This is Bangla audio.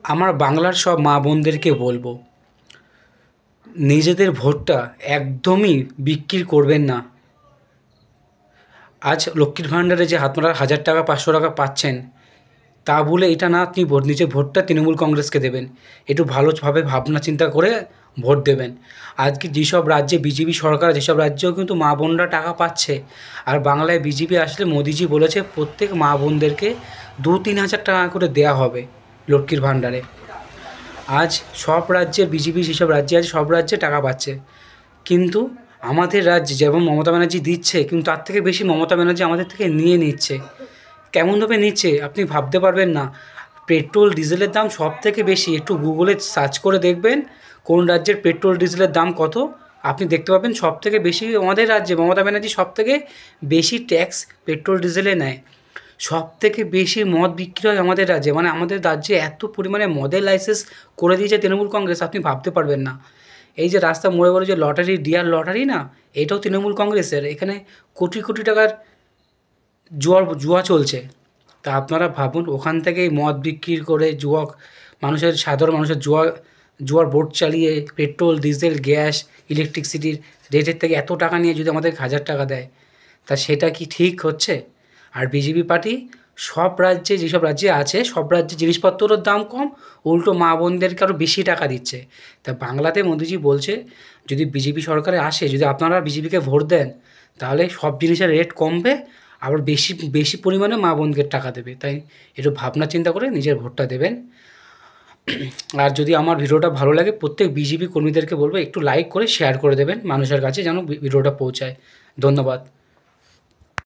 আমার বাংলার সব মা বোনদেরকে বলবো, নিজেদের ভোটটা একদমই বিক্রি করবেন না। আজ লক্ষ্মীর ভাণ্ডারে যে আপনারা 1000 টাকা 500 টাকা পাচ্ছেন, তা বলে এটা না আপনি নিজের ভোটটা তৃণমূল কংগ্রেসকে দেবেন। একটু ভালোভাবে ভাবনা চিন্তা করে ভোট দেবেন। আজকে যেসব রাজ্যে বিজেপি সরকার, যেসব রাজ্যেও কিন্তু মা বোনরা টাকা পাচ্ছে। আর বাংলায় বিজেপি আসলে মোদিজি বলেছে প্রত্যেক মা বোনদেরকে 2-3 হাজার টাকা করে দেওয়া হবে লক্ষ্মীর ভাণ্ডারে। আজ সব রাজ্যে বিজেপি যেসব রাজ্যে আছে সব রাজ্যে টাকা পাচ্ছে, কিন্তু আমাদের রাজ্যে যেমন মমতা ব্যানার্জি দিচ্ছে, কিন্তু তার থেকে বেশি মমতা ব্যানার্জি আমাদের থেকে নিয়ে নিচ্ছে। কেমনভাবে নিচ্ছে আপনি ভাবতে পারবেন না। পেট্রোল ডিজেলের দাম সব থেকে বেশি, একটু গুগলে সার্চ করে দেখবেন কোন রাজ্যের পেট্রোল ডিজেলের দাম কত। আপনি দেখতে পাবেন সব থেকে বেশি আমাদের রাজ্যে মমতা ব্যানার্জি সব থেকে বেশি ট্যাক্স পেট্রোল ডিজেলে নেয়। সব থেকে বেশি মদ বিক্রি হয় আমাদের রাজ্যে, মানে আমাদের রাজ্যে এত পরিমাণে মদের লাইসেন্স করে দিয়েছে তৃণমূল কংগ্রেস, আপনি ভাবতে পারবেন না। এই যে রাস্তা মোড়ে মোড়ে যে লটারি, ডিয়ার লটারি না, এটাও তৃণমূল কংগ্রেসের। এখানে কোটি কোটি টাকার জুয়া চলছে। তা আপনারা ভাবুন, ওখান থেকেই মদ বিক্রি করে সাধারণ মানুষের জুয়ার বোর্ড চালিয়ে পেট্রোল, ডিজেল, গ্যাস, ইলেকট্রিসিটির রেটের থেকে এত টাকা নিয়ে যদি আমাদের 1000 টাকা দেয়, তা সেটা কি ঠিক হচ্ছে? আর বিজেপি পার্টি সব রাজ্যে, যেসব রাজ্যে আছে সব রাজ্যে জিনিসপত্রের দাম কম, উল্টো মা বোনদেরকে আরও বেশি টাকা দিচ্ছে। তা বাংলাতে মোদিজি বলছে যদি বিজেপি সরকারে আসে, যদি আপনারা বিজেপিকে ভোট দেন, তাহলে সব জিনিসের রেট কমবে, আবার বেশি বেশি পরিমাণে মা বোনকে টাকা দেবে। তাই একটু ভাবনা চিন্তা করে নিজের ভোটটা দেবেন। আর যদি আমার ভিডিওটা ভালো লাগে, প্রত্যেক বিজেপি কর্মীদেরকে বলবো একটু লাইক করে শেয়ার করে দেবেন মানুষের কাছে, যেন ভিডিওটা পৌঁছায়। ধন্যবাদ।